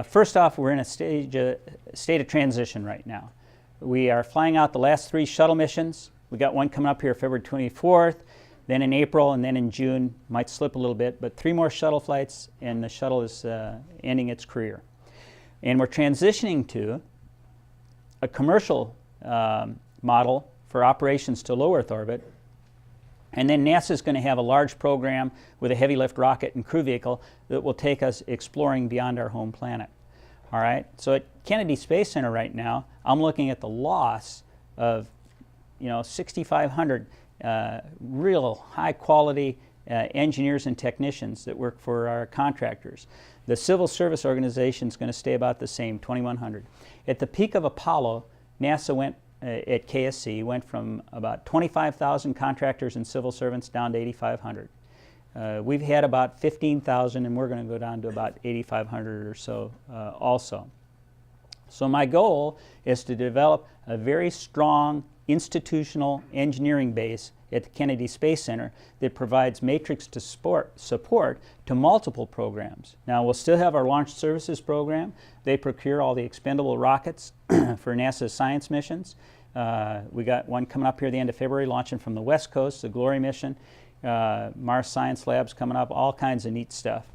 First off, we're in a state of transition right now. We are flying out the last 3 shuttle missions. We got one coming up here February 24th, then in April, and then in June. Might slip a little bit, but 3 more shuttle flights, and the shuttle is ending its career. And we're transitioning to a commercial model for operations to low Earth orbit. And then NASA is going to have a large program with a heavy lift rocket and crew vehicle that will take us exploring beyond our home planet. All right. So at Kennedy Space Center right now, I'm looking at the loss of 6,500 real high quality engineers and technicians that work for our contractors. The civil service organization is going to stay about the same, 2,100. At the peak of Apollo, NASA went at KSC went from about 25,000 contractors and civil servants down to 8,500. We've had about 15,000, and we're going to go down to about 8,500 or so also. So my goal is to develop a very strong institutional engineering base at the Kennedy Space Center that provides matrix to support to multiple programs. Now we'll still have our launch services program. They procure all the expendable rockets for NASA's science missions. We got one coming up here at the end of February, launching from the West Coast, the Glory mission. Mars Science Lab's coming up, all kinds of neat stuff.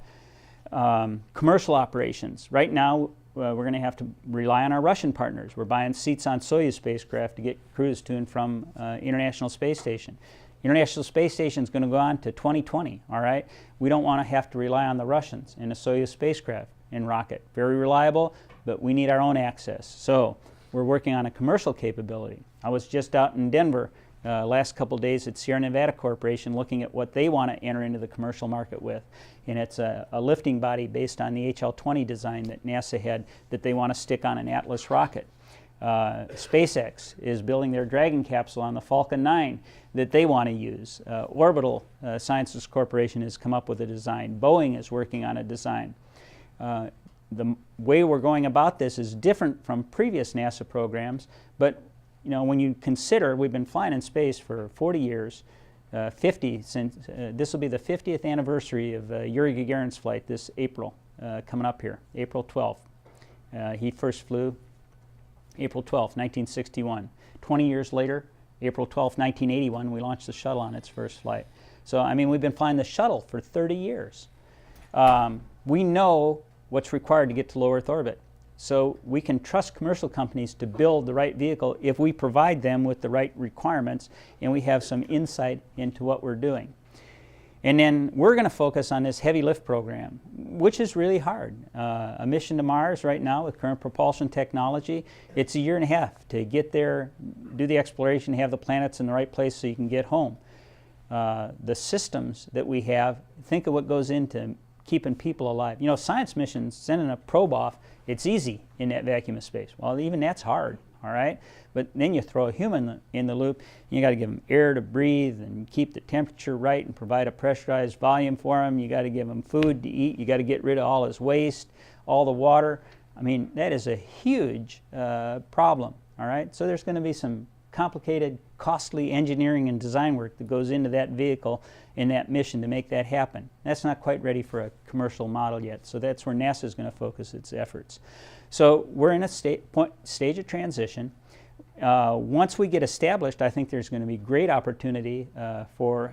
Commercial operations. Right now, we're going to have to rely on our Russian partners. We're buying seats on Soyuz spacecraft to get crews to and from International Space Station. International Space Station is going to go on to 2020, all right? We don't want to have to rely on the Russians in a Soyuz spacecraft and rocket. Very reliable, but we need our own access. So we're working on a commercial capability. I was just out in Denver last couple days at Sierra Nevada Corporation looking at what they want to enter into the commercial market with. And it's a lifting body based on the HL-20 design that NASA had that they want to stick on an Atlas rocket. SpaceX is building their Dragon capsule on the Falcon 9 that they want to use. Orbital Sciences Corporation has come up with a design. Boeing is working on a design. The way we're going about this is different from previous NASA programs, but when you consider we've been flying in space for 40 years, 50 since this will be the 50th anniversary of Yuri Gagarin's flight this April, coming up here, April 12th. He first flew April 12th, 1961. 20 years later, April 12th, 1981, we launched the shuttle on its first flight. So, I mean, we've been flying the shuttle for 30 years. We know what's required to get to low Earth orbit. So we can trust commercial companies to build the right vehicle if we provide them with the right requirements and we have some insight into what we're doing. And then we're going to focus on this heavy lift program, which is really hard. A mission to Mars right now with current propulsion technology, it's 1.5 years to get there, do the exploration, have the planets in the right place so you can get home. The systems that we have, think of what goes into keeping people alive. You know, science missions, sending a probe off, it's easy in that vacuum of space. Well, even that's hard, all right? But then you throw a human in the loop, and you got to give them air to breathe and keep the temperature right and provide a pressurized volume for him. You got to give him food to eat. You got to get rid of all his waste, all the water. I mean, that is a huge problem, all right? So there's going to be some complicated, costly engineering and design work that goes into that vehicle in that mission to make that happen. That's not quite ready for a commercial model yet, so that's where NASA is going to focus its efforts. So we're in a stage of transition. Once we get established, I think there's going to be great opportunity for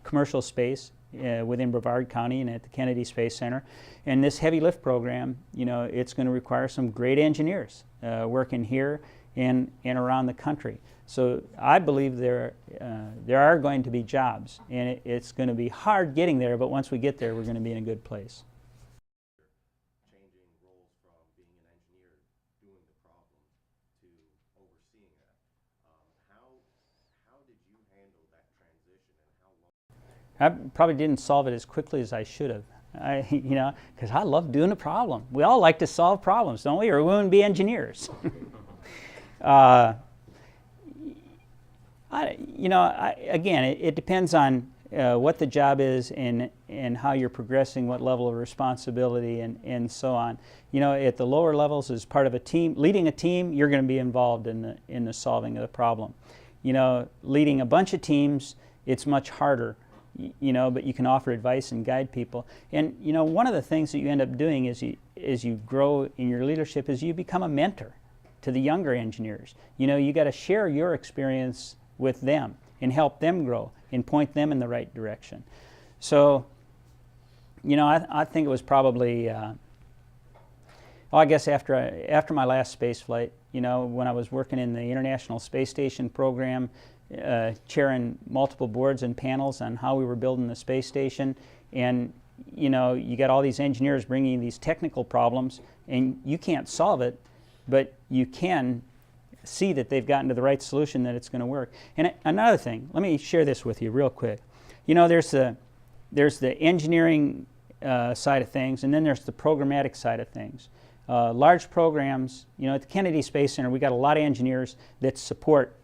commercial space within Brevard County and at the Kennedy Space Center. And this heavy lift program, you know, it's going to require some great engineers working here and around the country. So I believe there are going to be jobs, and it's going to be hard getting there, but once we get there, we're going to be in a good place. Changing roles from being an engineer, doing the problem, to overseeing that. How did you handle that transition, and how long? I probably didn't solve it as quickly as I should have. You know, because I love doing a problem. We all like to solve problems, don't we? Or we wouldn't be engineers. Again, it depends on what the job is and how you're progressing, what level of responsibility, and so on. You know, at the lower levels, as part of a team, leading a team, you're going to be involved in the solving of the problem. You know, leading a bunch of teams, it's much harder. You know, but you can offer advice and guide people. And you know, one of the things that you end up doing as you grow in your leadership is you become a mentor to the younger engineers. You know, you got to share your experience with them and help them grow and point them in the right direction. So, you know, I think it was probably, I guess after my last space flight, you know, when I was working in the International Space Station program, chairing multiple boards and panels on how we were building the space station, and you know, you got all these engineers bringing these technical problems, and you can't solve it, but you can see that they've gotten to the right solution, that it's going to work. And another thing, let me share this with you real quick. You know, there's the engineering side of things, and then there's the programmatic side of things. Large programs, you know, at the Kennedy Space Center, we got a lot of engineers that support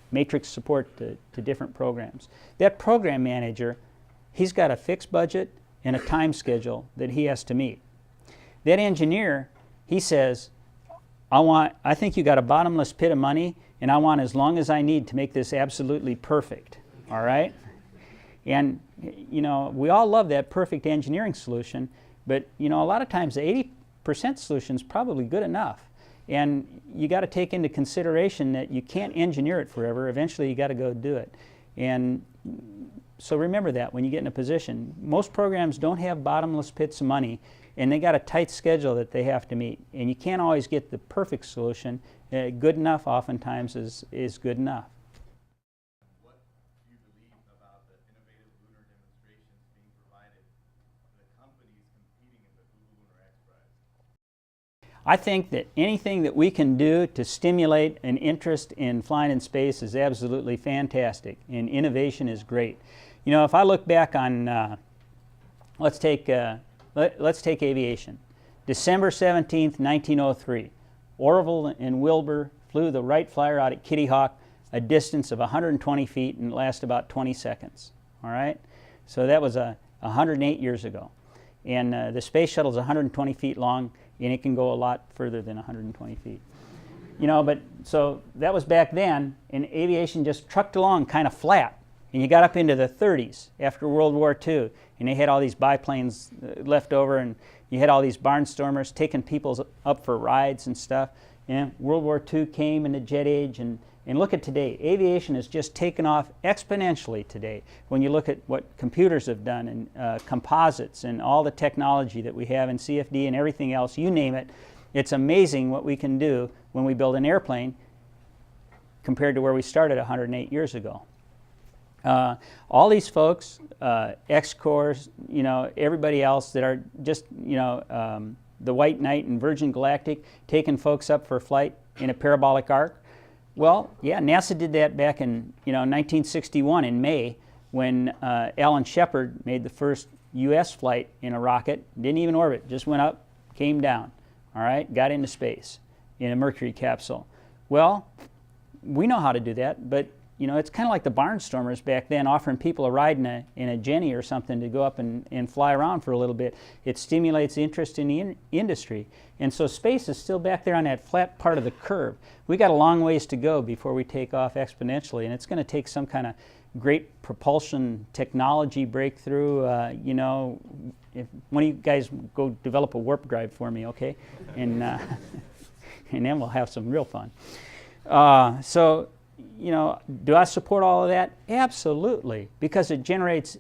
matrix support to different programs. That program manager, he's got a fixed budget and a time schedule that he has to meet. That engineer, he says, I think you got a bottomless pit of money, and I want as long as I need to make this absolutely perfect, all right? And you know, we all love that perfect engineering solution, but you know, a lot of times the 80% solution is probably good enough. And you got to take into consideration that you can't engineer it forever. Eventually you got to go do it. And so remember that when you get in a position. Most programs don't have bottomless pits of money, and they got a tight schedule that they have to meet. And you can't always get the perfect solution. Good enough oftentimes is good enough. What do you believe about the innovative lunar demonstrations being provided by the companies competing in the Lunar X Prize? I think that anything that we can do to stimulate an interest in flying in space is absolutely fantastic, and innovation is great. You know, if I look back on, let's take aviation. December 17th, 1903, Orville and Wilbur flew the Wright Flyer out at Kitty Hawk a distance of 120 feet and lasted about 20 seconds. All right? So that was 108 years ago. And the space shuttle is 120 feet long, and it can go a lot further than 120 feet. You know, but so that was back then, and aviation just trucked along kind of flat. And you got up into the 30s after World War II, and they had all these biplanes left over, and you had all these barnstormers taking people up for rides and stuff. And World War II came in the jet age, and look at today. Aviation has just taken off exponentially today. When you look at what computers have done, and composites, and all the technology that we have in CFD and everything else, you name it, it's amazing what we can do when we build an airplane compared to where we started 108 years ago. All these folks, X-Corps, you know, everybody else that are just, you know, the White Knight and Virgin Galactic, taking folks up for flight in a parabolic arc. Well, yeah, NASA did that back in, you know, 1961 in May, when Alan Shepard made the first U.S. flight in a rocket. Didn't even orbit, just went up, came down, all right, got into space in a Mercury capsule. Well, we know how to do that, but you know, it's kind of like the barnstormers back then, offering people a ride in a Jenny or something to go up and fly around for a little bit. It stimulates interest in the industry. And so space is still back there on that flat part of the curve. We got a long ways to go before we take off exponentially, and it's going to take some kind of great propulsion technology breakthrough. You know, if one of you guys go develop a warp drive for me, okay? And, and then we'll have some real fun. So, you know, do I support all of that? Absolutely, because it generates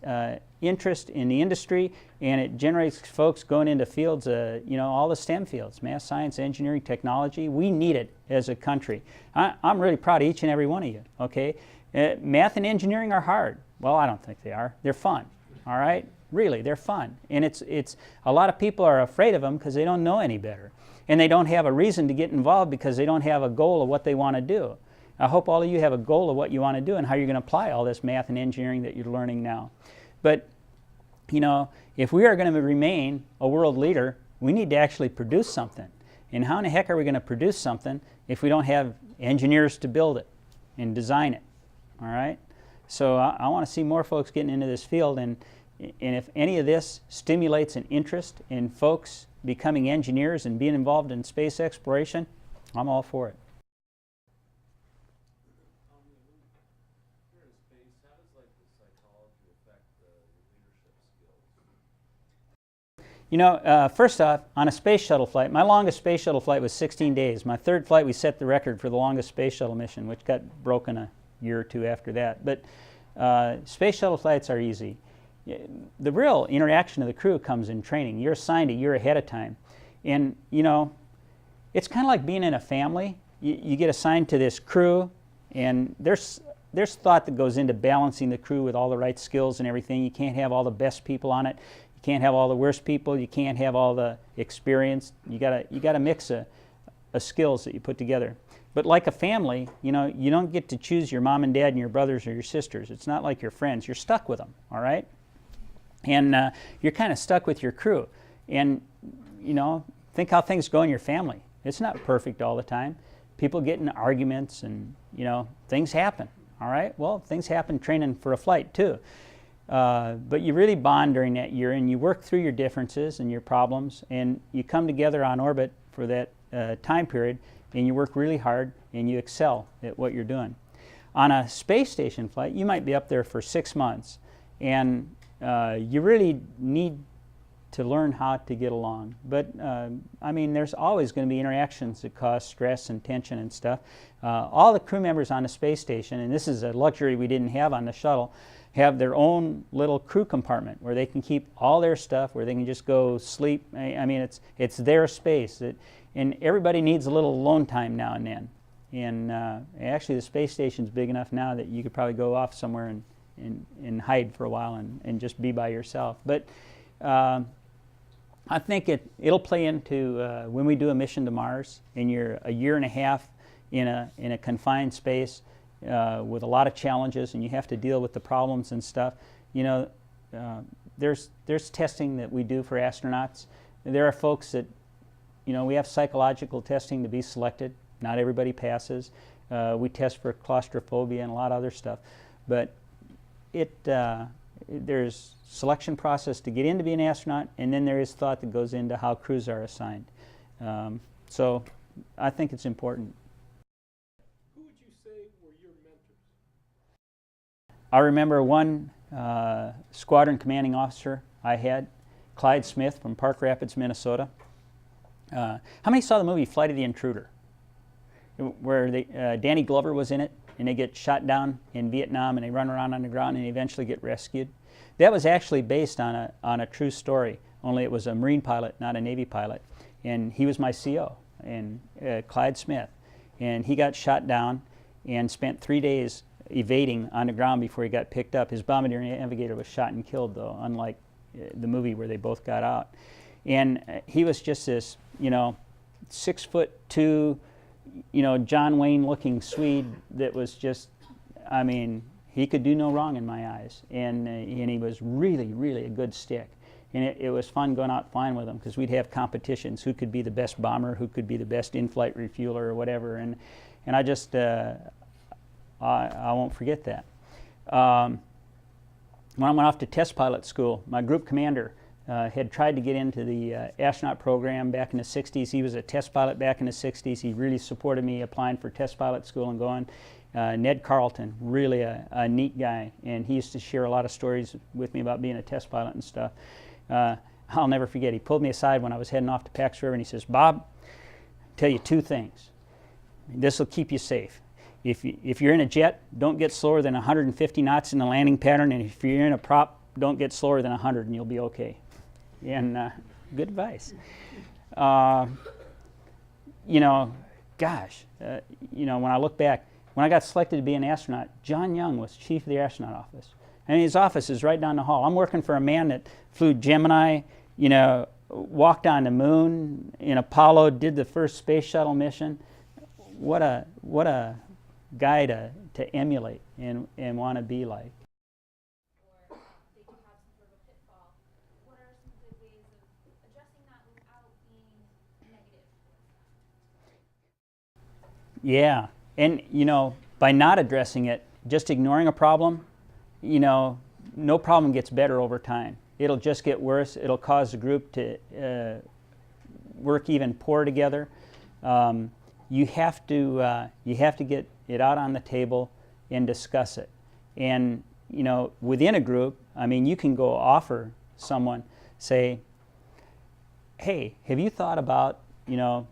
interest in the industry, and it generates folks going into fields, you know, all the STEM fields, math, science, engineering, technology. We need it as a country. I'm really proud of each and every one of you, okay? Math and engineering are hard. Well, I don't think they are. They're fun, all right? Really, they're fun. And it's a lot of people are afraid of them because they don't know any better. And they don't have a reason to get involved because they don't have a goal of what they want to do. I hope all of you have a goal of what you want to do and how you're going to apply all this math and engineering that you're learning now. But, you know, if we are going to remain a world leader, we need to actually produce something. And how in the heck are we going to produce something if we don't have engineers to build it and design it? All right? So I want to see more folks getting into this field, and if any of this stimulates an interest in folks becoming engineers and being involved in space exploration, I'm all for it. You know, first off, on a space shuttle flight, my longest space shuttle flight was 16 days. My third flight, we set the record for the longest space shuttle mission, which got broken a year or two after that. But space shuttle flights are easy. The real interaction of the crew comes in training. You're assigned a year ahead of time. And, you know, it's kind of like being in a family. You get assigned to this crew, and there's thought that goes into balancing the crew with all the right skills and everything. You can't have all the best people on it. You can't have all the worst people. You can't have all the experience. You gotta mix a skills that you put together. But like a family, you know, you don't get to choose your mom and dad and your brothers or your sisters. It's not like your friends. You're stuck with them, all right? And you're kind of stuck with your crew. And, you know, think how things go in your family. It's not perfect all the time. People get in arguments and, you know, things happen, all right? Well, things happen training for a flight too. But you really bond during that year, and you work through your differences and your problems, and you come together on orbit for that time period, and you work really hard, and you excel at what you're doing. On a space station flight, you might be up there for 6 months, and you really need to learn how to get along. But I mean, there's always going to be interactions that cause stress and tension and stuff. All the crew members on the space station, and this is a luxury we didn't have on the shuttle, have their own little crew compartment where they can keep all their stuff, where they can just go sleep. I mean, it's their space. And everybody needs a little alone time now and then. And actually, the space station's big enough now that you could probably go off somewhere and hide for a while and just be by yourself. But I think it'll play into when we do a mission to Mars, and you're a year and a half in a confined space with a lot of challenges, and you have to deal with the problems and stuff. You know, there's testing that we do for astronauts. There are folks that, you know, we have psychological testing to be selected. Not everybody passes. We test for claustrophobia and a lot of other stuff. But there's selection process to get in to be an astronaut, and then there is thought that goes into how crews are assigned. So I think it's important. Who would you say were your mentors? I remember one squadron commanding officer I had, Clyde Smith from Park Rapids, Minnesota. How many saw the movie Flight of the Intruder, where Danny Glover was in it, and they get shot down in Vietnam, and they run around on the ground and they eventually get rescued? That was actually based on a true story, only it was a Marine pilot, not a Navy pilot. And he was my CO, and Clyde Smith. And he got shot down and spent 3 days evading on the ground before he got picked up. His bombardier navigator was shot and killed, though, unlike the movie where they both got out. And he was just this, 6'2", John Wayne-looking Swede that was just, I mean, he could do no wrong in my eyes. And he was really, really a good stick. And it was fun going out flying with him, because we'd have competitions. Who could be the best bomber? Who could be the best in-flight refueler or whatever? And I just, I won't forget that. When I went off to test pilot school, my group commander had tried to get into the astronaut program back in the 60s. He was a test pilot back in the 60s. He really supported me applying for test pilot school and going. Ned Carlton, really a neat guy, and he used to share a lot of stories with me about being a test pilot and stuff. I'll never forget, he pulled me aside when I was heading off to Pax River, and he says, "Bob, I'll tell you two things. This will keep you safe. If you're in a jet, don't get slower than 150 knots in the landing pattern, and if you're in a prop, don't get slower than 100, and you'll be okay." And good advice. Gosh, when I look back, when I got selected to be an astronaut, John Young was chief of the astronaut office. And his office is right down the hall. I'm working for a man that flew Gemini, walked on the moon in Apollo, did the first space shuttle mission. What a guy to emulate and want to be like. Or they do have some sort of a pitfall. What are some good ways of addressing that without being negative towards them? Yeah, and by not addressing it, just ignoring a problem, no problem gets better over time. It'll just get worse. It'll cause the group to work even poorer together. You have to get it out on the table and discuss it. And within a group, I mean, you can go offer someone, say, "Hey, have you thought about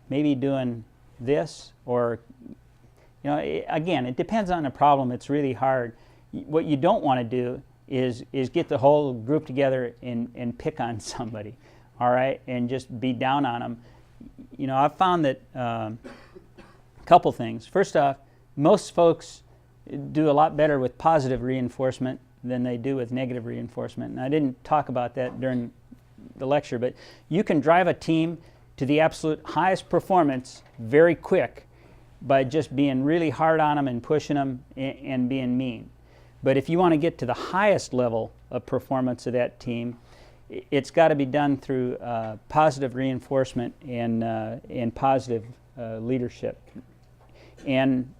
maybe doing this?" Or again, it depends on the problem. It's really hard. What you don't want to do is get the whole group together and pick on somebody, all right, and just be down on them. I've found that a couple things. First off, most folks do a lot better with positive reinforcement than they do with negative reinforcement. And I didn't talk about that during the lecture, but you can drive a team to the absolute highest performance very quick by just being really hard on them and pushing them and being mean. But if you want to get to the highest level of performance of that team, it's got to be done through positive reinforcement and positive leadership. And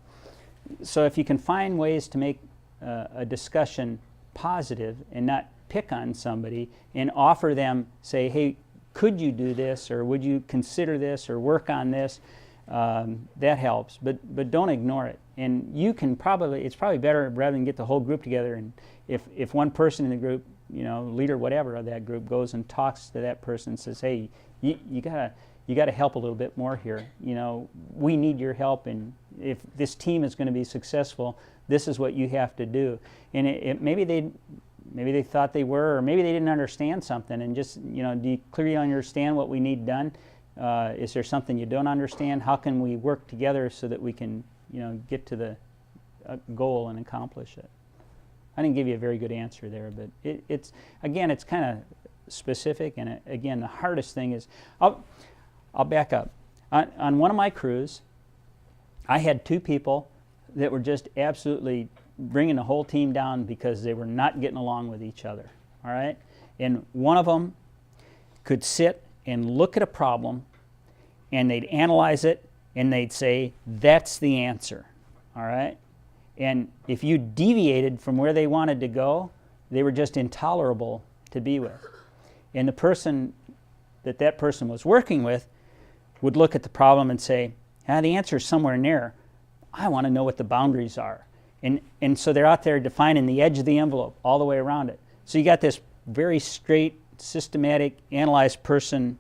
so if you can find ways to make a discussion positive and not pick on somebody and offer them, say, "Hey, could you do this, or would you consider this, or work on this?" That helps, but don't ignore it. And you can it's probably better rather than get the whole group together, and if one person in the group, leader whatever of that group, goes and talks to that person and says, "Hey, you gotta help a little bit more here. We need your help, and if this team is going to be successful, this is what you have to do." And maybe they thought they were, or maybe they didn't understand something, and just do you clearly understand what we need done? Is there something you don't understand? How can we work together so that we can get to the goal and accomplish it? I didn't give you a very good answer there, but it's kind of specific, and again, the hardest thing is, I'll back up. On one of my crews, I had two people that were just absolutely bringing the whole team down because they were not getting along with each other, all right? And one of them could sit and look at a problem, and they'd analyze it, and they'd say, "That's the answer," all right? And if you deviated from where they wanted to go, they were just intolerable to be with. And the person that person was working with would look at the problem and say, "The answer is somewhere near. I want to know what the boundaries are." And so they're out there defining the edge of the envelope all the way around it. So you got this very straight, systematic, analyzed person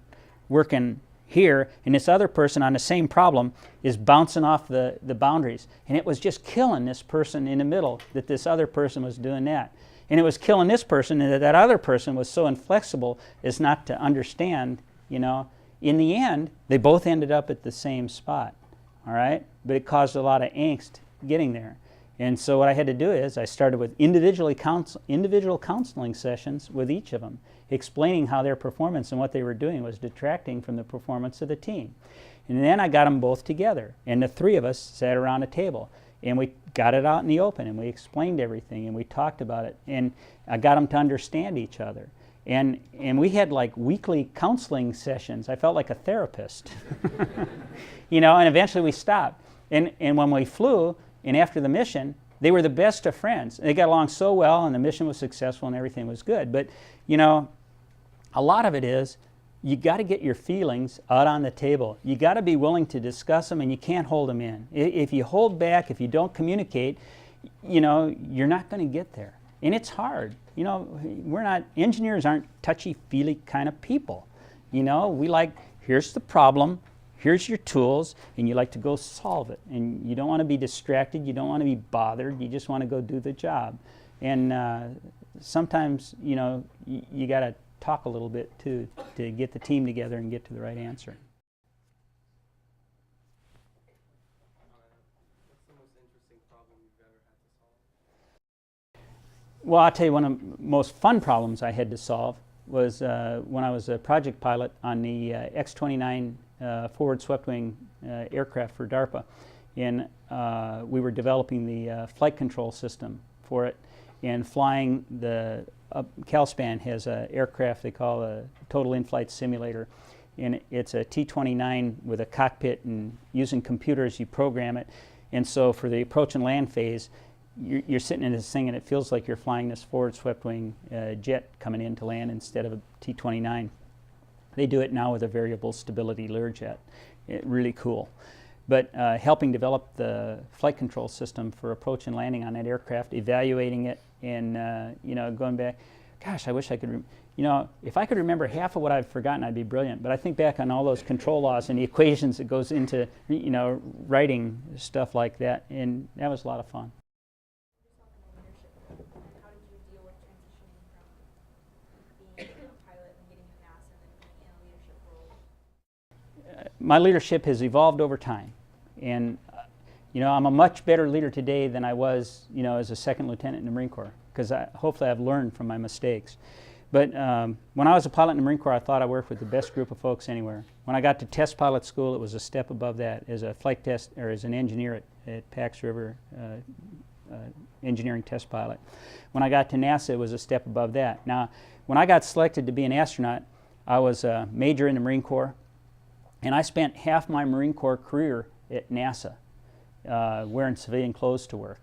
working here, and this other person on the same problem is bouncing off the boundaries. And it was just killing this person in the middle that this other person was doing that. And it was killing this person, and that other person was so inflexible as not to understand, In the end, they both ended up at the same spot, all right? But it caused a lot of angst getting there. And so what I had to do is I started with individual counseling sessions with each of them, explaining how their performance and what they were doing was detracting from the performance of the team. And then I got them both together, and the three of us sat around a table, and we got it out in the open, and we explained everything, and we talked about it, and I got them to understand each other. And we had like weekly counseling sessions. I felt like a therapist. You know, and eventually we stopped. And when we flew, and after the mission, they were the best of friends. They got along so well, and the mission was successful, and everything was good. But, you know, a lot of it is you got to get your feelings out on the table. You got to be willing to discuss them, and you can't hold them in. If you hold back, if you don't communicate, you know, you're not going to get there. And it's hard. You know, engineers aren't touchy-feely kind of people. You know, we like, here's the problem, here's your tools, and you like to go solve it. And you don't want to be distracted, you don't want to be bothered, you just want to go do the job. And sometimes, you know, you got to talk a little bit too to get the team together and get to the right answer. What's the most interesting problem you've ever had to solve? Well, I'll tell you, one of the most fun problems I had to solve was when I was a project pilot on the X-29 forward swept wing aircraft for DARPA. And we were developing the flight control system for it and flying the CalSpan has an aircraft they call a total in-flight simulator, and it's a T-29 with a cockpit, and using computers you program it. And so for the approach and land phase, you're sitting in this thing and it feels like you're flying this forward swept wing jet coming in to land instead of a T-29. They do it now with a variable stability Learjet. Really cool. But helping develop the flight control system for approach and landing on that aircraft, evaluating it, and you know, going back, gosh, I wish I could, you know, if I could remember half of what I've forgotten, I'd be brilliant. But I think back on all those control laws and the equations that goes into, you know, writing stuff like that, and that was a lot of fun. How did you deal with transitioning from being a pilot and getting to NASA and then being in a leadership role? My leadership has evolved over time, and you know, I'm a much better leader today than I was, you know, as a second lieutenant in the Marine Corps, because hopefully I've learned from my mistakes. But when I was a pilot in the Marine Corps, I thought I worked with the best group of folks anywhere. When I got to test pilot school, it was a step above that as a flight test, or as an engineer at Pax River, engineering test pilot. When I got to NASA, it was a step above that. Now, when I got selected to be an astronaut, I was a major in the Marine Corps, and I spent half my Marine Corps career at NASA, wearing civilian clothes to work,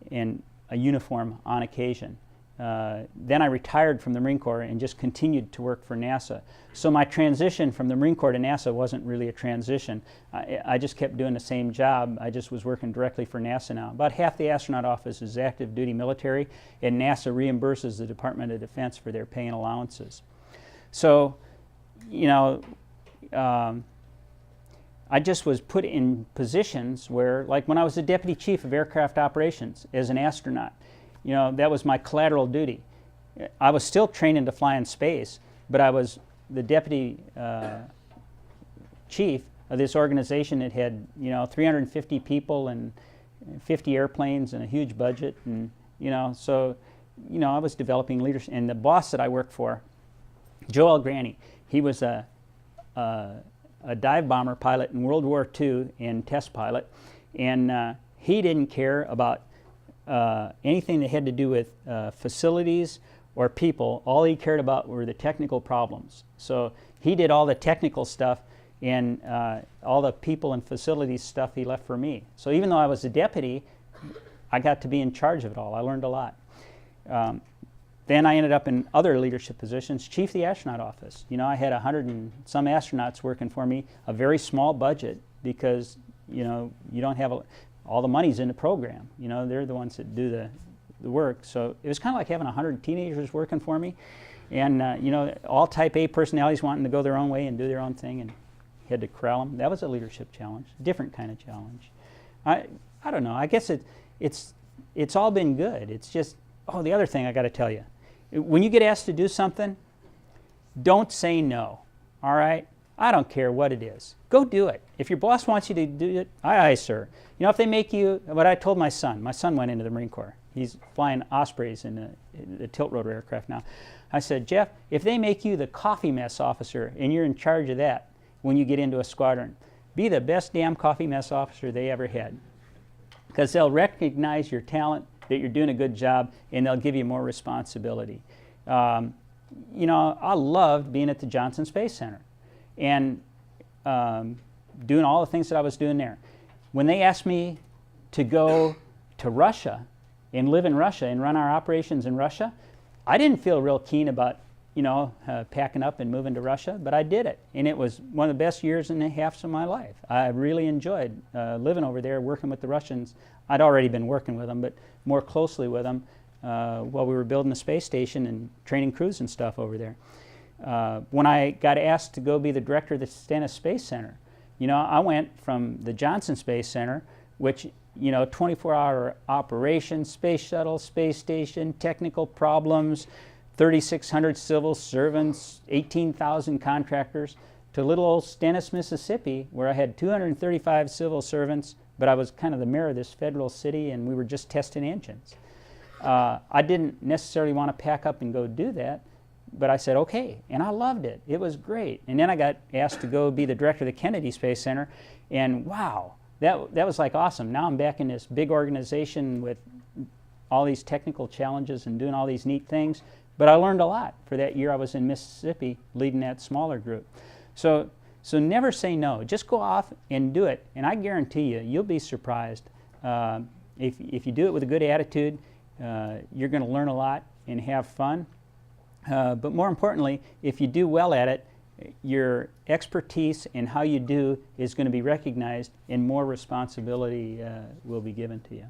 and a uniform on occasion. Then I retired from the Marine Corps and just continued to work for NASA. So my transition from the Marine Corps to NASA wasn't really a transition. I just kept doing the same job. I just was working directly for NASA now. About half the astronaut office is active duty military, and NASA reimburses the Department of Defense for their pay and allowances. So, you know, I just was put in positions where, like when I was the Deputy Chief of Aircraft Operations as an astronaut, you know, that was my collateral duty. I was still training to fly in space, but I was the Deputy Chief of this organization that had, you know, 350 people and 50 airplanes and a huge budget, and, you know, so, you know, I was developing leadership. And the boss that I worked for, Joe L. Granny, he was a dive bomber pilot in World War II and test pilot, and he didn't care about anything that had to do with facilities or people. All he cared about were the technical problems. So he did all the technical stuff, and all the people and facilities stuff he left for me. So even though I was a deputy, I got to be in charge of it all. I learned a lot. Then I ended up in other leadership positions, Chief of the Astronaut Office. You know, I had 100 and some astronauts working for me, a very small budget, because, you know, you don't have all the money's in the program. You know, they're the ones that do the work. So it was kind of like having 100 teenagers working for me, and you know, all type A personalities wanting to go their own way and do their own thing, and you had to corral them. That was a leadership challenge, different kind of challenge. I don't know. I guess it's all been good. It's just, oh, the other thing I got to tell you. When you get asked to do something, don't say no, all right? I don't care what it is. Go do it. If your boss wants you to do it, aye, aye, sir. You know, if they make you, what I told my son went into the Marine Corps. He's flying Ospreys in the tilt rotor aircraft now. I said, Jeff, if they make you the coffee mess officer and you're in charge of that when you get into a squadron, be the best damn coffee mess officer they ever had. Because they'll recognize your talent, that you're doing a good job, and they'll give you more responsibility. You know, I loved being at the Johnson Space Center and doing all the things that I was doing there. When they asked me to go to Russia and live in Russia and run our operations in Russia, I didn't feel real keen about, you know, packing up and moving to Russia, but I did it. And it was one of the best years and a half of my life. I really enjoyed living over there, working with the Russians. I'd already been working with them, but more closely with them while we were building the space station and training crews and stuff over there. When I got asked to go be the director of the Stennis Space Center, you know, I went from the Johnson Space Center, which, you know, 24-hour operation, space shuttle, space station, technical problems, 3,600 civil servants, 18,000 contractors, to little old Stennis, Mississippi, where I had 235 civil servants, but I was kind of the mayor of this federal city, and we were just testing engines. I didn't necessarily want to pack up and go do that, but I said, okay, and I loved it. It was great. And then I got asked to go be the director of the Kennedy Space Center, and wow, that was like awesome. Now I'm back in this big organization with all these technical challenges and doing all these neat things, but I learned a lot for that year I was in Mississippi leading that smaller group. So never say no. Just go off and do it, and I guarantee you, you'll be surprised. If you do it with a good attitude, you're going to learn a lot and have fun. But more importantly, if you do well at it, your expertise and how you do is going to be recognized, and more responsibility will be given to you.